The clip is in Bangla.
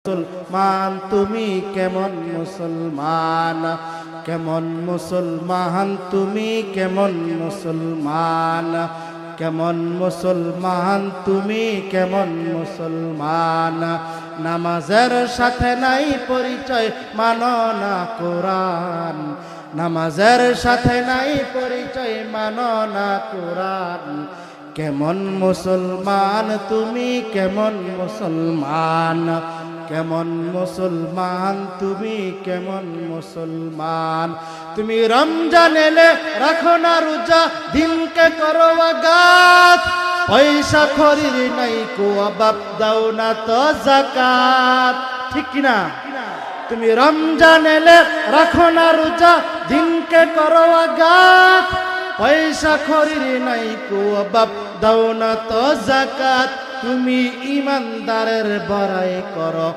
মুসলমান তুমি কেমন মুসলমান, কেমন মুসলমান তুমি কেমন মুসলমান, কেমন মুসলমান তুমি কেমন মুসলমান। নামাজের সাথে নাই পরিচয় মানো না কোরআন, নামাজের সাথে নাই পরিচয় মানো না কোরআন। কেমন মুসলমান তুমি কেমন মুসলমান, কেমন মুসলমান তুমি কেমন মুসলমান। তুমি রমজান এলে রাখো না রোজা, দিনকে করো আগাত, পয়সা খরির নাই কো বাপ দাও না তো যাকাত, ঠিক কিনা? তুমি রমজান এলে রাখো না রোজা, দিনকে করো আগাত, পয়সা খরির নাই কো বাপ দাও না তো যাকাত। তুমি ইমানদারের বড়াই করো,